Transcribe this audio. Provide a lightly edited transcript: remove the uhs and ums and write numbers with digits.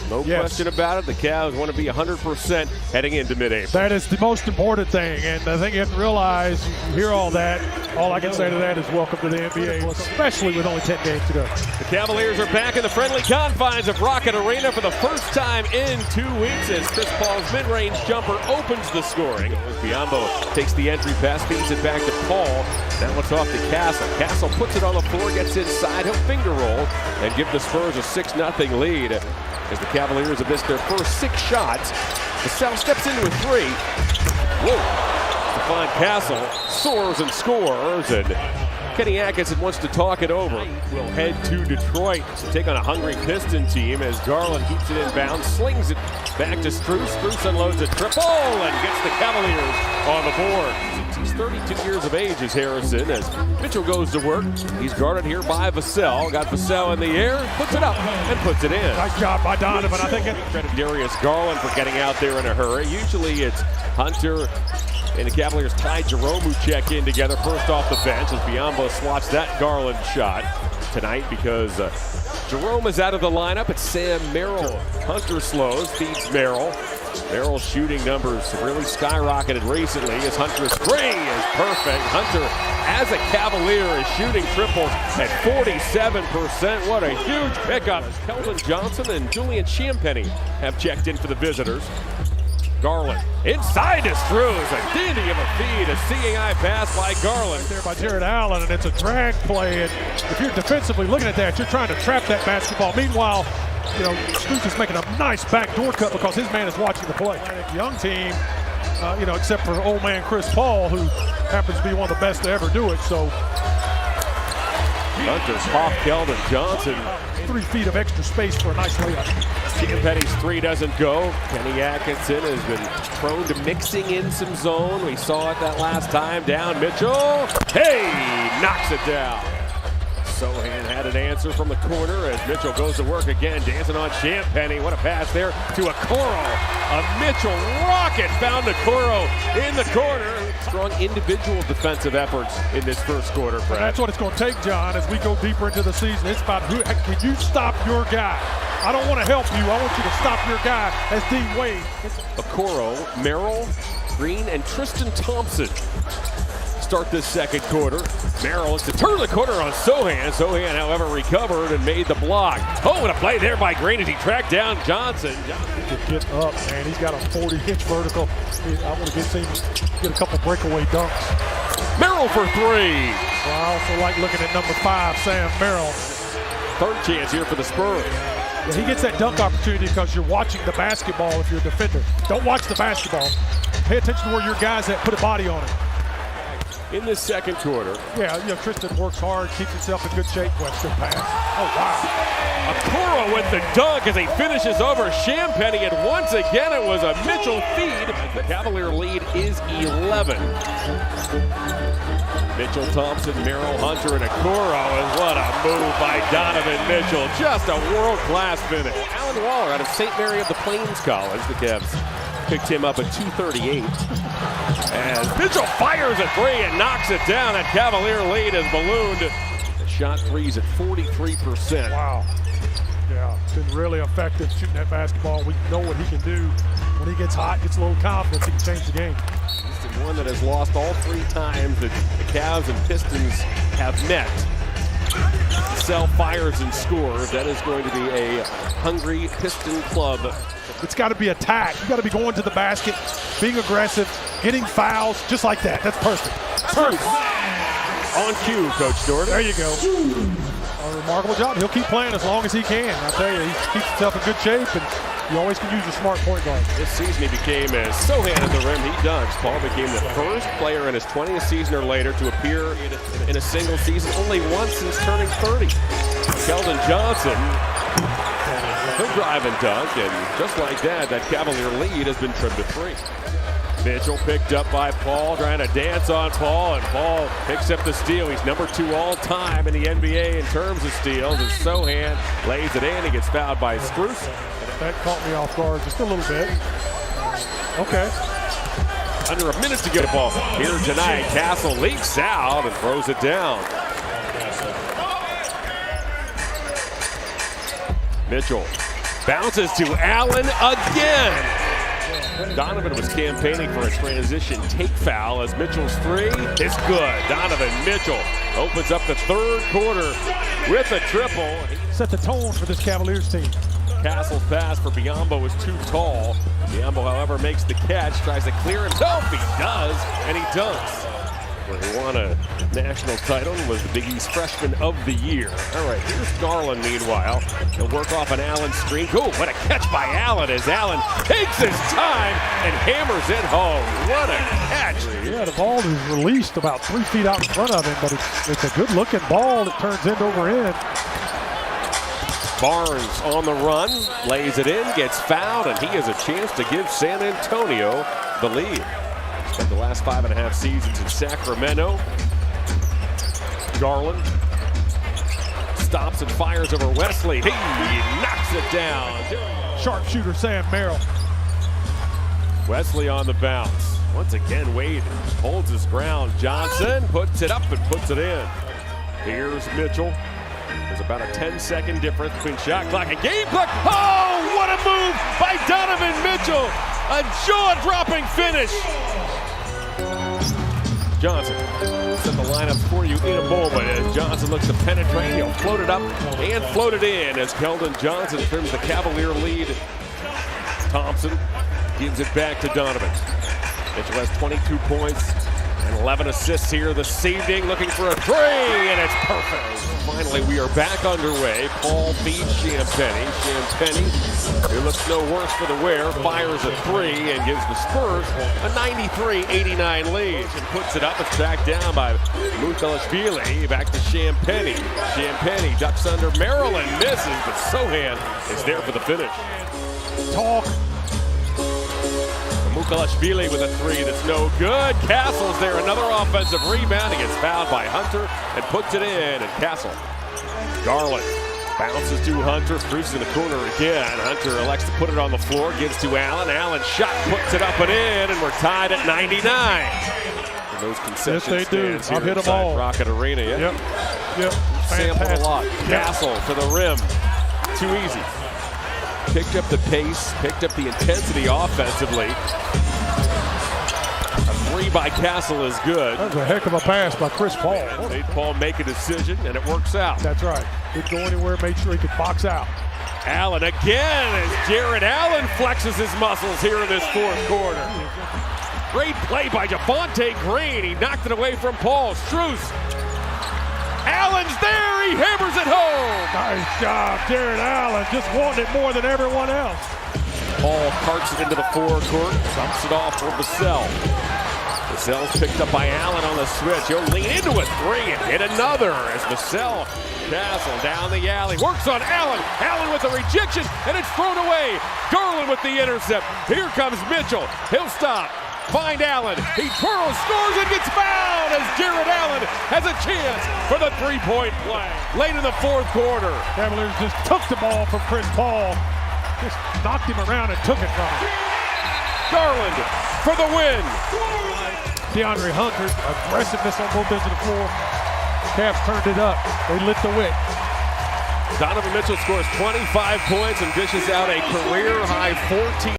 No question about it. The Cavs want to be 100% heading into mid-April. That is the most important thing, and I think you have to realize, you hear all that, all I can say to that is welcome to the NBA, especially with only 10 games to go. The Cavaliers are back in the friendly confines of Rocket Arena for the first time in 2 weeks as Chris Paul's mid-range jumper opens the scoring. Biyombo takes the entry pass, feeds it back to Paul. Now it's off to Castle. Castle puts it on the floor, gets inside, he'll finger roll and give the Spurs a 6-0 lead. As the Cavaliers have missed their first 6 shots, Vassell steps into a 3. Whoa! Stephon Castle soars and scores, and Kenny Atkinson wants to talk it over. We'll head to Detroit to take on a hungry Piston team as Garland keeps it inbound, slings it back to Strus. Strus unloads a triple and gets the Cavaliers on the board. He's 32 years of age, is Harrison, as Mitchell goes to work. He's guarded here by Vassell. Got Vassell in the air, puts it up, and puts it in. Nice job by Donovan. I think Credit Darius Garland for getting out there in a hurry. Usually it's Hunter and the Cavaliers tied Jerome, who check in together first off the bench as Biyombo swats that Garland shot tonight because Jerome is out of the lineup. It's Sam Merrill. Hunter slows, feeds Merrill. Merrill's shooting numbers really skyrocketed recently as Hunter's three is perfect. Hunter, as a Cavalier, is shooting triples at 47%. What a huge pickup. Keldon Johnson and Julian Champagnie have checked in for the visitors. Garland inside to Strus, a dandy of a feed, a seeing eye pass by Garland. Right there by Jared Allen, and it's a drag play. And if you're defensively looking at that, you're trying to trap that basketball. Meanwhile, Strus is making a nice backdoor cut because his man is watching the play. Young team, except for old man Chris Paul, who happens to be one of the best to ever do it. So Hunter's off Keldon Johnson. 3 feet of extra space for a nice layup. Champagnie's 3 doesn't go. Kenny Atkinson has been prone to mixing in some zone. We saw it that last time. Down Mitchell. Hey, knocks it down. Sohan had an answer from the corner as Mitchell goes to work again, dancing on Champagnie. What a pass there to Okoro. A Mitchell rocket found Okoro in the corner. Strong individual defensive efforts in this first quarter. Well, that's what it's going to take, John, as we go deeper into the season. It's about can you stop your guy? I don't want to help you. I want you to stop your guy as Dean Wade. Okoro, Merrill, Green, and Tristan Thompson start this second quarter. Merrill is to turn the corner on Sohan. Sohan, however, recovered and made the block. Oh, what a play there by Green as he tracked down Johnson. Get up, man. He's got a 40-inch vertical. I want to get a couple breakaway dunks. Merrill for 3. Well, I also like looking at number 5, Sam Merrill. Third chance here for the Spurs. Yeah, he gets that dunk opportunity because you're watching the basketball if you're a defender. Don't watch the basketball. Pay attention to where your guys at, put a body on it. In this second quarter. Yeah, Tristan works hard, keeps himself in good shape. West good pass. Oh, wow. Okoro with the dunk as he finishes over Champagnie, and once again it was a Mitchell feed. The Cavalier lead is 11. Mitchell, Thompson, Merrill, Hunter, and Okoro, and what a move by Donovan Mitchell. Just a world-class finish. Alan Waller out of St. Mary of the Plains College. The Cavs picked him up at 238. As Mitchell fires a 3 and knocks it down. That Cavalier lead is ballooned. The shot threes at 43%. Wow. Yeah, it's been really effective shooting that basketball. We know what he can do. When he gets hot, gets a little confidence, he can change the game. He's the one that has lost all 3 times that the Cavs and Pistons have met. Vassell fires and scores. That is going to be a hungry Piston club. It's got to be attack. You got to be going to the basket, being aggressive, getting fouls, just like that. That's perfect. Perfect. On cue, Coach Jordan. There you go. A remarkable job. He'll keep playing as long as he can. I tell you, he keeps himself in good shape, and you always can use a smart point guard. This season he became, as Sohan at the rim, he dunks. Paul became the first player in his 20th season or later to appear in a single season only once since turning 30. Keldon Johnson, he'll drive and dunk, and just like that, that Cavalier lead has been trimmed to 3. Mitchell picked up by Paul, trying to dance on Paul, and Paul picks up the steal. He's number 2 all-time in the NBA in terms of steals, and Sohan lays it in. He gets fouled by Strus. That caught me off guard just a little bit. Okay. Under a minute to get a ball here tonight. Castle leaks out and throws it down. Mitchell Bounces to Allen again. Donovan was campaigning for a transition take foul as Mitchell's three is good. Donovan Mitchell opens up the third quarter with a triple. Set the tone for this Cavaliers team. Castle's pass for Biyombo was too tall. Biyombo, however, makes the catch, tries to clear himself. He does, and he dunks. Where he won a national title and was the Big East Freshman of the Year. All right, here's Garland, meanwhile. He'll work off an Allen screen. Oh, what a catch by Allen as Allen takes his time and hammers it home. What a catch. Yeah, the ball is released about 3 feet out in front of him, but it's a good-looking ball that turns end over end. Barnes on the run, lays it in, gets fouled, and he has a chance to give San Antonio the lead. Spent the last 5.5 seasons in Sacramento. Garland stops and fires over Wesley. He knocks it down. Sharpshooter Sam Merrill. Wesley on the bounce. Once again, Wade holds his ground. Johnson puts it up and puts it in. Here's Mitchell. There's about a 10-second difference between shot clock and game clock. Oh, what a move by Donovan Mitchell. A jaw-dropping finish. Johnson set the lineup for you in a moment as Johnson looks to penetrate. He'll float it up and float it in as Keldon Johnson trims the Cavalier lead. Thompson gives it back to Donovan. Mitchell has 22 points and 11 assists here this evening, looking for a three, and it's perfect. Finally, we are back underway. Paul feeds Champagnie. Champagnie, who looks no worse for the wear, fires a three and gives the Spurs a 93-89 lead. And puts it up. It's backed down by Mukalashvili. Back to Champagnie. Champagnie ducks under Merrill and misses, but Sohan is there for the finish. Talk. Mukalashvili with a three that's no good. Castle's there, another offensive rebound. He gets fouled by Hunter and puts it in. And Castle, Garland bounces to Hunter. Cruz in the corner again. Hunter elects to put it on the floor, gives to Allen. Allen shot, puts it up and in, and we're tied at 99. And those concession yes, they do. stands here I've hit them inside all. Rocket Arena. Yep. Sampled a lot. Yep. Castle to the rim. Too easy. Picked up the pace, picked up the intensity offensively. A three by Castle is good. That was a heck of a pass by Chris Paul. Made Paul make a decision, and it works out. That's right. Didn't go anywhere, made sure he could box out. Allen again as Jared Allen flexes his muscles here in this fourth quarter. Great play by Javonte Green. He knocked it away from Paul. Strus. Allen's there. He hammers it home. Nice job, Jared Allen. Just wanting it more than everyone else. Paul carts it into the forecourt. Dumps it off for Vassell. Vassell's picked up by Allen on the switch. He'll lean into a three and hit another as Vassell, Castle down the alley. Works on Allen. Allen with a rejection, and it's thrown away. Garland with the intercept. Here comes Mitchell. He'll stop. Find Allen. He twirls, scores, and gets fouled as Jared Allen has a chance for the three-point play. Late in the fourth quarter. Cavaliers just took the ball from Chris Paul. Just knocked him around and took it from him. Garland for the win. DeAndre Hunter, aggressiveness on both ends of the floor. Cavs turned it up. They lit the wick. Donovan Mitchell scores 25 points and dishes out a career-high 14.